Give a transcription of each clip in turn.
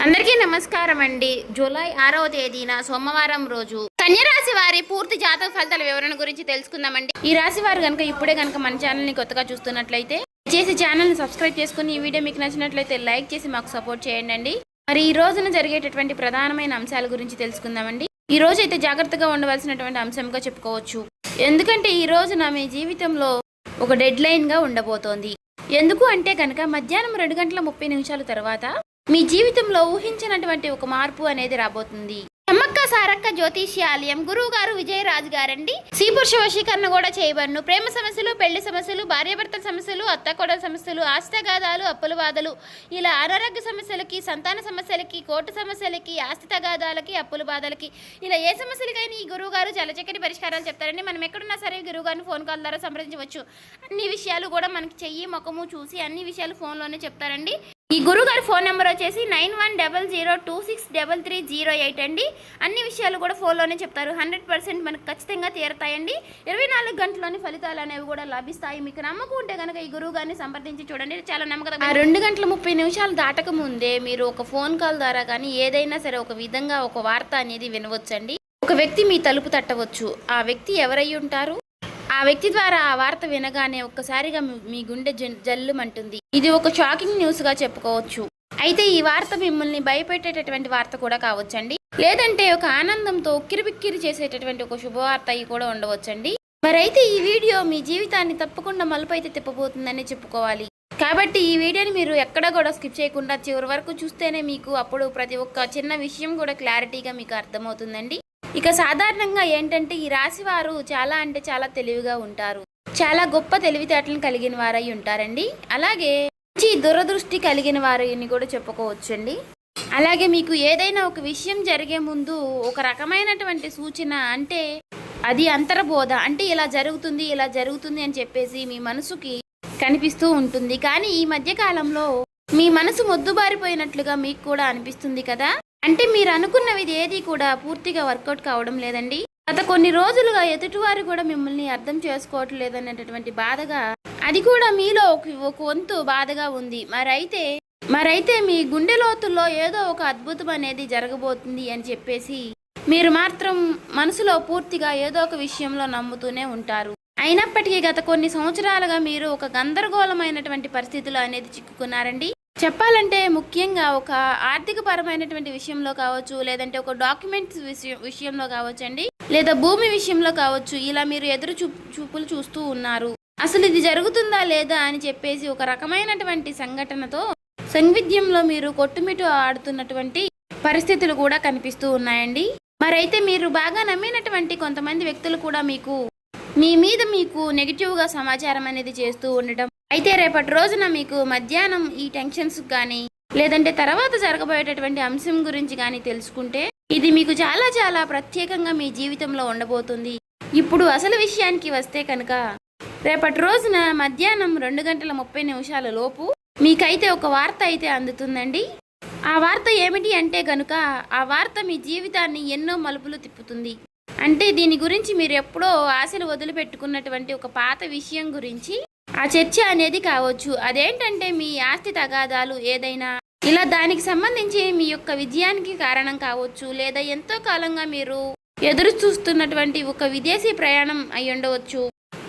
అందరికీ నమస్కారం అండి. జూలై 6వ తేదీన సోమవారం రోజు కన్యా రాశి వారి పూర్తి జాతక ఫలితాల వివరణ గురించి తెలుసుకుందామండి. ఈ రాశి వారు కనుక ఇప్పుడే కనుక మన ఛానల్ని కొత్తగా చూస్తున్నట్లయితే చేసి ఛానల్ని సబ్స్క్రైబ్ చేసుకుని ఈ వీడియో మీకు నచ్చినట్లయితే లైక్ చేసి మాకు సపోర్ట్ చేయండి. మరి ఈ రోజున జరిగేటటువంటి ప్రధానమైన అంశాల గురించి తెలుసుకుందామండి. ఈ రోజు అయితే జాగ్రత్తగా ఉండవలసినటువంటి అంశంగా చెప్పుకోవచ్చు. ఎందుకంటే ఈ రోజున మీ జీవితంలో ఒక డెడ్ లైన్గా ఉండబోతోంది. ఎందుకు అంటే కనుక మధ్యాహ్నం 2:30 తర్వాత మీ జీవితంలో ఊహించినటువంటి ఒక మార్పు అనేది రాబోతుంది. సమ్మక్క సారక్క జ్యోతిష్యాలయం గురువు గారు విజయరాజు గారండి. స్త్రీ పురుష వశీకరణ కూడా చేయబడును. ప్రేమ సమస్యలు, పెళ్లి సమస్యలు, భార్యాభర్తల సమస్యలు, అత్తకోడల సమస్యలు, ఆస్తిగాదాలు, అప్పుల బాధలు, ఇలా అనారోగ్య సమస్యలకి, సంతాన సమస్యలకి, కోర్టు సమస్యలకి, ఆస్తి తగాదాలకి, అప్పుల బాధలకి, ఇలా ఏ సమస్యలకైనా ఈ గురువు గారు చాలా చక్కటి పరిష్కారాలు చెప్తారండి. మనం ఎక్కడున్నా సరే గురువు గారిని ఫోన్ కాల్ ద్వారా సంప్రదించవచ్చు. అన్ని విషయాలు కూడా మనకి చెయ్యి ముఖము చూసి అన్ని విషయాలు ఫోన్లోనే చెప్తారండి. ఈ గురుగారి ఫోన్ నెంబర్ వచ్చేసి 9100263308 అండి. అన్ని విషయాలు కూడా ఫోన్లోనే చెప్తారు. 100% మనకు ఖచ్చితంగా తీరతాయండి. 24 గంటల్లోని ఫలితాలు అనేవి కూడా లభిస్తాయి. మీకు నమ్మకం ఉంటే కనుక ఈ గురువు గారిని సంప్రదించి చూడండి, చాలా నమ్మకం. 2:30 దాటక ముందే మీరు ఒక ఫోన్ కాల్ ద్వారా కానీ ఏదైనా సరే ఒక విధంగా ఒక వార్త అనేది వినవచ్చండి. ఒక వ్యక్తి మీ తలుపు తట్టవచ్చు. ఆ వ్యక్తి ఎవరై ఉంటారు? ఆ వ్యక్తి ద్వారా ఆ వార్త వినగానే ఒక్కసారిగా మీ గుండె జల్లుమంటుంది. ఇది ఒక షాకింగ్ న్యూస్ గా చెప్పుకోవచ్చు. అయితే ఈ వార్త మిమ్మల్ని భయపెట్టేటటువంటి వార్త కూడా కావచ్చండి. లేదంటే ఒక ఆనందంతో ఉక్కిరిబిక్కిరి చేసేటటువంటి ఒక శుభవార్త కూడా ఉండవచ్చండి. మరైతే ఈ వీడియో మీ జీవితాన్ని తప్పకుండా మలుపు అయితే తిప్పబోతుందని చెప్పుకోవాలి. కాబట్టి ఈ వీడియోని మీరు ఎక్కడ కూడా స్కిప్ చేయకుండా చివరి వరకు చూస్తేనే మీకు అప్పుడు ప్రతి ఒక్క చిన్న విషయం కూడా క్లారిటీగా మీకు అర్థమవుతుందండి. ఇక సాధారణంగా ఏంటంటే ఈ రాశి వారు చాలా అంటే చాలా తెలివిగా ఉంటారు. చాలా గొప్ప తెలివితేటలను కలిగిన వారై ఉంటారండి. అలాగే మంచి దురదృష్టి కలిగిన వారిని కూడా చెప్పుకోవచ్చండి. అలాగే మీకు ఏదైనా ఒక విషయం జరిగే ముందు ఒక రకమైనటువంటి సూచన, అంటే అది అంతర్బోధ, అంటే ఇలా జరుగుతుంది అని చెప్పేసి మీ మనసుకి కనిపిస్తూ ఉంటుంది. కానీ ఈ మధ్య కాలంలో మీ మనసు మొద్దుబారిపోయినట్లుగా మీకు కూడా అనిపిస్తుంది కదా. అంటే మీరు అనుకున్నవి ఏది కూడా పూర్తిగా వర్కౌట్ కావడం లేదండి. గత కొన్ని రోజులుగా ఎదుటివారు కూడా మిమ్మల్ని అర్థం చేసుకోవటం లేదనేటటువంటి బాధగా, అది కూడా మీలో ఒక వంతు బాధగా ఉంది. మరైతే మీ గుండె లోతుల్లో ఏదో ఒక అద్భుతం అనేది జరగబోతుంది అని చెప్పేసి మీరు మాత్రం మనసులో పూర్తిగా ఏదో ఒక విషయంలో నమ్ముతూనే ఉంటారు. అయినప్పటికీ గత కొన్ని సంవత్సరాలుగా మీరు ఒక గందరగోళమైనటువంటి పరిస్థితులు అనేది చిక్కుకున్నారండి. చెప్పాలంటే ముఖ్యంగా ఒక ఆర్థిక పరమైనటువంటి విషయంలో కావచ్చు, లేదంటే ఒక డాక్యుమెంట్స్ విషయంలో కావచ్చు అండి, లేదా భూమి విషయంలో కావచ్చు. ఇలా మీరు ఎదురు చూపులు చూస్తూ ఉన్నారు. అసలు ఇది జరుగుతుందా లేదా అని చెప్పేసి ఒక రకమైనటువంటి సంఘటనతో సంవిధ్యంలో మీరు కొట్టుమిట్టు ఆడుతున్నటువంటి పరిస్థితులు కూడా కనిపిస్తూ ఉన్నాయండి. మరైతే మీరు బాగా నమ్మినటువంటి కొంతమంది వ్యక్తులు కూడా మీ మీద నెగిటివ్గా సమాచారం అనేది చేస్తూ ఉండటం. అయితే రేపటి రోజున మీకు మధ్యాహ్నం ఈ టెన్షన్స్ కానీ, లేదంటే తర్వాత జరగబోయేటటువంటి అంశం గురించి కానీ తెలుసుకుంటే ఇది మీకు చాలా చాలా ప్రత్యేకంగా మీ జీవితంలో ఉండబోతుంది. ఇప్పుడు అసలు విషయానికి వస్తే కనుక రేపటి రోజున మధ్యాహ్నం 2:30 లోపు మీకైతే ఒక వార్త అయితే అందుతుందండి. ఆ వార్త ఏమిటి అంటే కనుక ఆ వార్త మీ జీవితాన్ని ఎన్నో మలుపులు తిప్పుతుంది. అంటే దీని గురించి మీరు ఎప్పుడో ఆశలు వదిలిపెట్టుకున్నటువంటి ఒక పాత విషయం గురించి ఆ చర్చ అనేది కావచ్చు. అదేంటంటే మీ ఆస్తి తగాదాలు ఏదైనా, ఇలా దానికి సంబంధించి మీ యొక్క విజయానికి కారణం కావచ్చు, లేదా ఎంతో కాలంగా మీరు ఎదురు చూస్తున్నటువంటి ఒక విదేశీ ప్రయాణం అయి ఉండవచ్చు.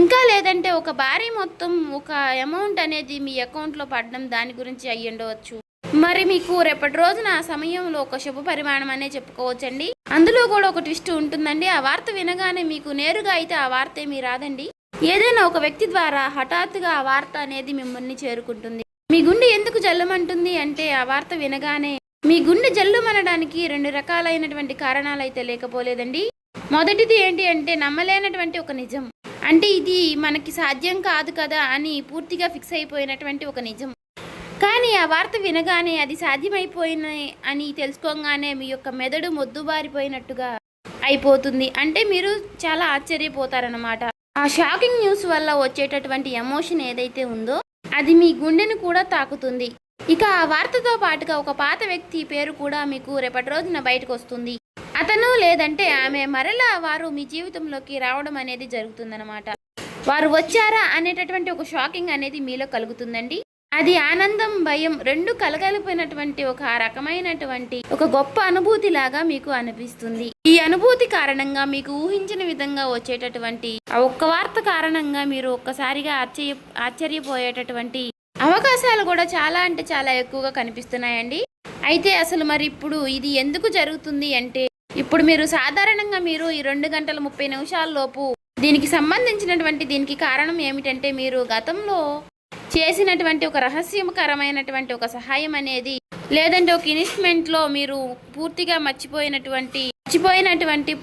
ఇంకా లేదంటే ఒక భారీ మొత్తం ఒక అమౌంట్ అనేది మీ అకౌంట్లో పడడం, దాని గురించి అయి ఉండవచ్చు. మరి మీకు రేపటి రోజున ఆ సమయంలో ఒక శుభ పరిమాణం అనే చెప్పుకోవచ్చండి. అందులో కూడా ఒక ట్విస్ట్ ఉంటుందండి. ఆ వార్త వినగానే మీకు నేరుగా అయితే ఆ వార్త ఏమీ రాదండి. ఏదైనా ఒక వ్యక్తి ద్వారా హఠాత్తుగా ఆ వార్త అనేది మిమ్మల్ని చేరుకుంటుంది. మీ గుండె ఎందుకు జల్లుమంటుంది అంటే ఆ వార్త వినగానే మీ గుండె జల్లుమనడానికి 2 రకాలైనటువంటి కారణాలు అయితే లేకపోలేదండి. మొదటిది ఏంటి అంటే నమ్మలేనటువంటి ఒక నిజం, అంటే ఇది మనకి సాధ్యం కాదు కదా అని పూర్తిగా ఫిక్స్ అయిపోయినటువంటి ఒక నిజం. కానీ ఆ వార్త వినగానే అది సాధ్యమైపోయిన అని తెలుసుకోగానే మీ యొక్క మెదడు మొద్దుబారిపోయినట్టుగా అయిపోతుంది. అంటే మీరు చాలా ఆశ్చర్యపోతారన్నమాట. ఆ షాకింగ్ న్యూస్ వల్ల వచ్చేటటువంటి ఎమోషన్ ఏదైతే ఉందో అది మీ గుండెను కూడా తాకుతుంది. ఇక ఆ వార్తతో పాటుగా ఒక పాత వ్యక్తి పేరు కూడా మీకు రేపటి రోజున బయటకు వస్తుంది. అతను లేదంటే ఆమె మరలా వారు మీ జీవితంలోకి రావడం అనేది జరుగుతుందన్నమాట. వారు వచ్చారా అనేటటువంటి ఒక షాకింగ్ అనేది మీలో కలుగుతుందండి. అది ఆనందం భయం రెండు కలగలిపినటువంటి ఒక రకమైనటువంటి ఒక గొప్ప అనుభూతి లాగా మీకు అనిపిస్తుంది. ఈ అనుభూతి కారణంగా మీకు ఊహించిన విధంగా వచ్చేటటువంటి ఆ ఒక్క వార్త కారణంగా మీరు ఒక్కసారిగా ఆశ్చర్యపోయేటటువంటి అవకాశాలు కూడా చాలా అంటే చాలా ఎక్కువగా కనిపిస్తున్నాయండి. అయితే అసలు మరి ఇప్పుడు ఇది ఎందుకు జరుగుతుంది అంటే, ఇప్పుడు మీరు సాధారణంగా మీరు ఈ 2 గంటల 30 నిమిషాల లోపు దీనికి సంబంధించినటువంటి దీనికి కారణం ఏమిటంటే, మీరు గతంలో చేసినటువంటి ఒక రహస్యకరమైనటువంటి ఒక సహాయం అనేది, లేదంటే ఒక ఇన్వెస్ట్మెంట్లో మీరు పూర్తిగా మర్చిపోయినటువంటి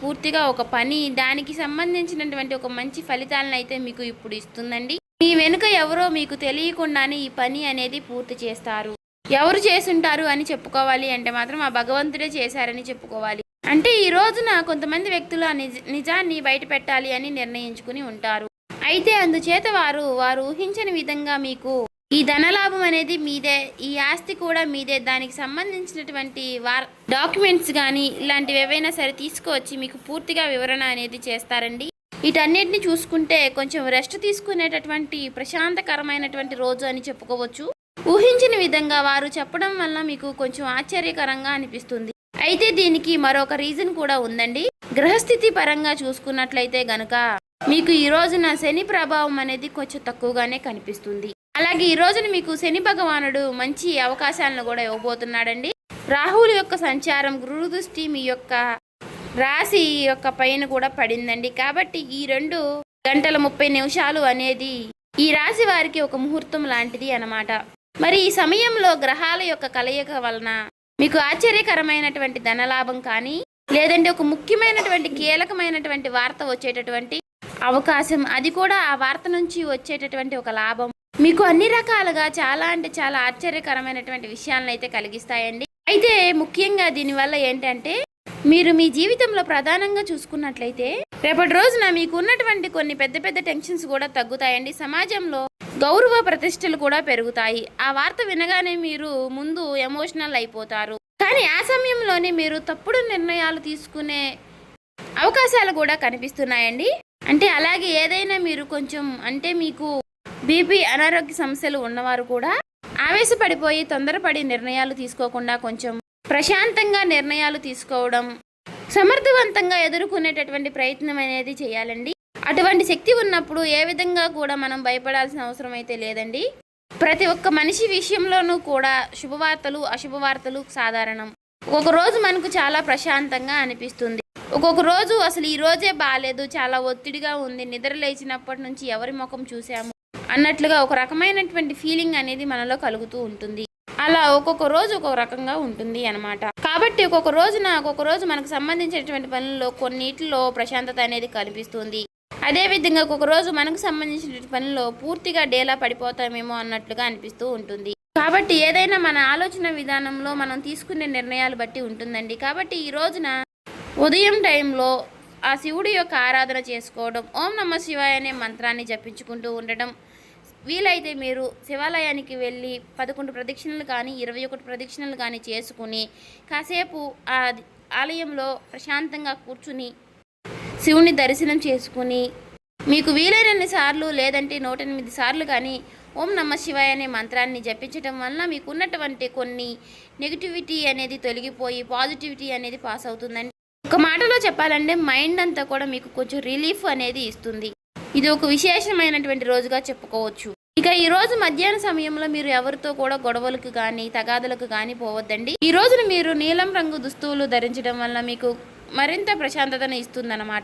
పూర్తిగా ఒక పని, దానికి సంబంధించినటువంటి ఒక మంచి ఫలితాలను అయితే మీకు ఇప్పుడు ఇస్తుందండి. మీ వెనుక ఎవరో మీకు తెలియకుండానే ఈ పని అనేది పూర్తి చేస్తారు. ఎవరు చేసుంటారు అని చెప్పుకోవాలి అంటే మాత్రం ఆ భగవంతుడే చేశారని చెప్పుకోవాలి. అంటే ఈ రోజున కొంతమంది వ్యక్తులు ఆ నిజాన్ని బయట పెట్టాలి అని నిర్ణయించుకుని ఉంటారు. అయితే అందుచేత వారు ఊహించని విధంగా మీకు ఈ ధనలాభం అనేది మీదే, ఈ ఆస్తి కూడా మీదే, దానికి సంబంధించినటువంటి డాక్యుమెంట్స్ కానీ ఇలాంటివి ఏవైనా సరే తీసుకువచ్చి మీకు పూర్తిగా వివరణ అనేది చేస్తారండి. వీటన్నిటిని చూసుకుంటే కొంచెం రెస్ట్ తీసుకునేటటువంటి ప్రశాంతకరమైనటువంటి రోజు అని చెప్పుకోవచ్చు. ఊహించిన విధంగా వారు చెప్పడం వల్ల మీకు కొంచెం ఆశ్చర్యకరంగా అనిపిస్తుంది. అయితే దీనికి మరొక రీజన్ కూడా ఉందండి. గ్రహస్థితి పరంగా చూసుకున్నట్లయితే గనుక మీకు ఈ రోజున శని ప్రభావం అనేది కొంచెం తక్కువగానే కనిపిస్తుంది. అలాగే ఈ రోజున మీకు శని భగవానుడు మంచి అవకాశాలను కూడా ఇవ్వబోతున్నాడండి. రాహువుల యొక్క సంచారం, గురు దృష్టి మీ యొక్క రాశి యొక్క పైన కూడా పడిందండి. కాబట్టి ఈ 2 గంటల 30 నిమిషాలు అనేది ఈ రాశి వారికి ఒక ముహూర్తం లాంటిది అన్నమాట. మరి ఈ సమయంలో గ్రహాల యొక్క కలయిక వలన మీకు ఆశ్చర్యకరమైనటువంటి ధనలాభం కానీ, లేదంటే ఒక ముఖ్యమైనటువంటి కీలకమైనటువంటి వార్త వచ్చేటటువంటి అవకాశం, అది కూడా ఆ వార్త నుంచి వచ్చేటటువంటి ఒక లాభం మీకు అన్ని రకాలుగా చాలా అంటే చాలా ఆశ్చర్యకరమైనటువంటి విషయాలను అయితే కలిగిస్తాయండి. అయితే ముఖ్యంగా దీనివల్ల ఏంటంటే, మీరు మీ జీవితంలో ప్రధానంగా చూసుకున్నట్లయితే రేపటి రోజున మీకు ఉన్నటువంటి కొన్ని పెద్ద పెద్ద టెన్షన్స్ కూడా తగ్గుతాయండి. సమాజంలో గౌరవ ప్రతిష్టలు కూడా పెరుగుతాయి. ఆ వార్త వినగానే మీరు ముందు ఎమోషనల్ అయిపోతారు. కానీ ఆ సమయంలోనే మీరు తప్పుడు నిర్ణయాలు తీసుకునే అవకాశాలు కూడా కనిపిస్తున్నాయండి. అంటే అలాగే ఏదైనా మీరు కొంచెం అంటే మీకు బీపీ అనారోగ్య సమస్యలు ఉన్నవారు కూడా ఆవేశపడిపోయి తొందరపడి నిర్ణయాలు తీసుకోకుండా కొంచెం ప్రశాంతంగా నిర్ణయాలు తీసుకోవడం, సమర్థవంతంగా ఎదుర్కొనేటటువంటి ప్రయత్నం అనేది చేయాలండి. అటువంటి శక్తి ఉన్నప్పుడు ఏ విధంగా కూడా మనం భయపడాల్సిన అవసరం అయితే లేదండి. ప్రతి ఒక్క మనిషి విషయంలోనూ కూడా శుభవార్తలు అశుభవార్తలు సాధారణం. ఒక్కొక్క రోజు మనకు చాలా ప్రశాంతంగా అనిపిస్తుంది, ఒక్కొక్క రోజు అసలు ఈ రోజే బాగాలేదు, చాలా ఒత్తిడిగా ఉంది, నిద్ర లేచినప్పటి నుంచి ఎవరి ముఖం చూసాము అన్నట్లుగా ఒక రకమైనటువంటి ఫీలింగ్ అనేది మనలో కలుగుతూ ఉంటుంది. అలా ఒక్కొక్క రోజు ఒక్కొక్క రకంగా ఉంటుంది అన్నమాట. కాబట్టి ఒక్కొక్క రోజు మనకు సంబంధించినటువంటి పనుల్లో కొన్నిటిలో ప్రశాంతత అనేది కనిపిస్తుంది. అదేవిధంగా ఒక్కొక్క రోజు మనకు సంబంధించిన పనుల్లో పూర్తిగా డేలా పడిపోతామేమో అన్నట్లుగా అనిపిస్తూ ఉంటుంది. కాబట్టి ఏదైనా మన ఆలోచన విధానంలో మనం తీసుకునే నిర్ణయాలు బట్టి ఉంటుందండి. కాబట్టి ఈ రోజున ఉదయం టైంలో ఆ శివుడి యొక్క ఆరాధన చేసుకోవడం, ఓం నమః శివాయ అనే మంత్రాన్ని జపించుకుంటూ ఉండడం, వీలైతే మీరు శివాలయానికి వెళ్ళి 11 ప్రదక్షిణలు కానీ 21 ప్రదక్షిణలు కానీ చేసుకుని కాసేపు ఆ ఆలయంలో ప్రశాంతంగా కూర్చుని శివుని దర్శనం చేసుకుని మీకు వీలైనన్ని సార్లు లేదంటే 108 సార్లు కానీ ఓం నమః శివాయ అనే మంత్రాన్ని జపించడం వల్ల మీకు ఉన్నటువంటి కొన్ని నెగిటివిటీ అనేది తొలగిపోయి పాజిటివిటీ అనేది పాస్ అవుతుందండి. ఒక మాటలో చెప్పాలంటే మైండ్ అంతా కూడా మీకు కొంచెం రిలీఫ్ అనేది ఇస్తుంది. ఇది ఒక విశేషమైనటువంటి రోజుగా చెప్పుకోవచ్చు. ఇక ఈ రోజు మధ్యాహ్న సమయంలో మీరు ఎవరితో కూడా గొడవలకు కానీ తగాదలకు కానీ పోవద్దండి. ఈ రోజున మీరు నీలం రంగు దుస్తువులు ధరించడం వల్ల మీకు మరింత ప్రశాంతతను ఇస్తుందన్నమాట.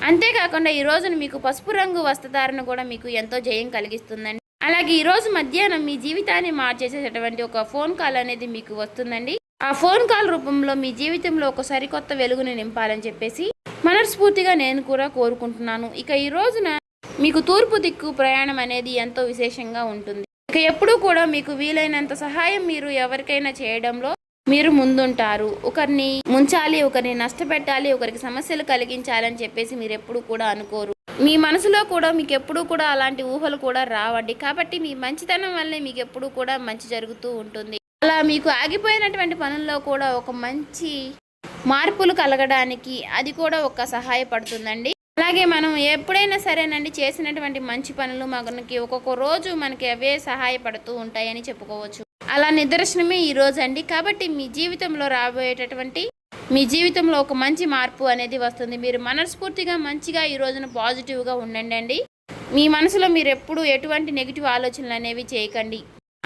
అంతేకాకుండా ఈ రోజున మీకు పసుపు రంగు వస్త్రధారణ కూడా మీకు ఎంతో జయం కలిగిస్తుందండి. అలాగే ఈ రోజు మధ్యాహ్నం మీ జీవితాన్ని మార్చేసేటటువంటి ఒక ఫోన్ కాల్ అనేది మీకు వస్తుందండి. ఆ ఫోన్ కాల్ రూపంలో మీ జీవితంలో ఒక సరికొత్త వెలుగుని నింపాలని చెప్పేసి మనస్ఫూర్తిగా నేను కూడా కోరుకుంటున్నాను. ఇక ఈ రోజున మీకు తూర్పు దిక్కు ప్రయాణం అనేది ఎంతో విశేషంగా ఉంటుంది. ఇక ఎప్పుడూ కూడా మీకు వీలైనంత సహాయం మీరు ఎవరికైనా చేయడంలో మీరు ముందుంటారు. ఒకరిని ముంచాలి, ఒకరిని నష్టపెట్టాలి, ఒకరికి సమస్యలు కలిగించాలని చెప్పేసి మీరు ఎప్పుడు కూడా అనుకోరు. మీ మనసులో కూడా మీకు ఎప్పుడూ కూడా అలాంటి ఊహలు కూడా రావండి. కాబట్టి మీ మంచితనం వల్లే మీకు ఎప్పుడూ కూడా మంచి జరుగుతూ ఉంటుంది. అలా మీకు ఆగిపోయినటువంటి పనుల్లో కూడా ఒక మంచి మార్పులు కలగడానికి అది కూడా ఒక సహాయపడుతుందండి. అలాగే మనం ఎప్పుడైనా సరేనండి చేసినటువంటి మంచి పనులు మనకి ఒక్కొక్క రోజు మనకి అవే సహాయపడుతూ ఉంటాయని చెప్పుకోవచ్చు. అలా నిదర్శనమే ఈ రోజు అండి. కాబట్టి మీ జీవితంలో రాబోయేటటువంటి మీ జీవితంలో ఒక మంచి మార్పు అనేది వస్తుంది. మీరు మనస్ఫూర్తిగా మంచిగా ఈ రోజున పాజిటివ్గా ఉండండి. మీ మనసులో మీరు ఎప్పుడు ఎటువంటి నెగిటివ్ ఆలోచనలు అనేవి చేయకండి.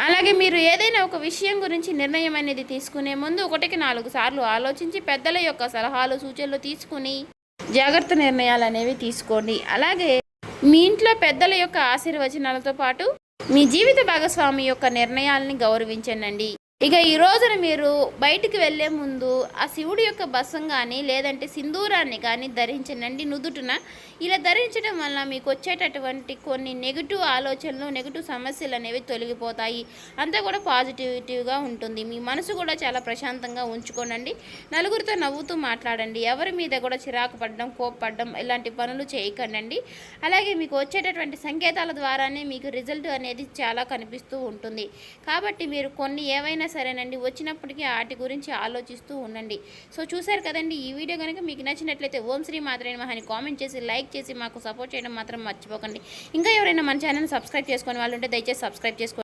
అలాగే మీరు ఏదైనా ఒక విషయం గురించి నిర్ణయం అనేది తీసుకునే ముందు 1కి 4 సార్లు ఆలోచించి పెద్దల యొక్క సలహాలు సూచనలు తీసుకుని జాగ్రత్త నిర్ణయాలు అనేవి తీసుకోండి. అలాగే మీ ఇంట్లో పెద్దల యొక్క ఆశీర్వచనాలతో పాటు మీ జీవిత భాగస్వామి యొక్క నిర్ణయాలని గౌరవించండి. ఇక ఈ రోజున మీరు బయటికి వెళ్ళే ముందు ఆ శివుడి యొక్క బసం కానీ లేదంటే సింధూరాన్ని కానీ ధరించండి నుదుటిన. ఇలా ధరించడం వల్ల మీకు వచ్చేటటువంటి కొన్ని నెగిటివ్ ఆలోచనలు నెగిటివ్ సమస్యలు అనేవి తొలగిపోతాయి. అంతా కూడా పాజిటివిటీగా ఉంటుంది. మీ మనసు కూడా చాలా ప్రశాంతంగా ఉంచుకోనండి. నలుగురితో నవ్వుతూ మాట్లాడండి. ఎవరి మీద కూడా చిరాకు పడడం కోప్పడడం ఇలాంటి పనులు చేయకండి. అలాగే మీకు వచ్చేటటువంటి సంకేతాల ద్వారానే మీకు రిజల్ట్ అనేది చాలా కనిపిస్తూ ఉంటుంది. కాబట్టి మీరు కొన్ని ఏవైనా సరేనండి వచ్చినప్పటికీ వాటి గురించి ఆలోచిస్తూ ఉండండి. సో చూసారు కదండి, ఈ వీడియో కనుక మీకు నచ్చినట్లయితే ఓం శ్రీ మాత్రే నమః అని కామెంట్ చేసి లైక్ చేసి మాకు సపోర్ట్ చేయడం మాత్రం మర్చిపోకండి. ఇంకా ఎవరైనా మన ఛానల్ సబ్స్క్రైబ్ చేసుకునే వాళ్ళు ఉంటే దయచేసి సబ్స్క్రైబ్ చేసుకోండి.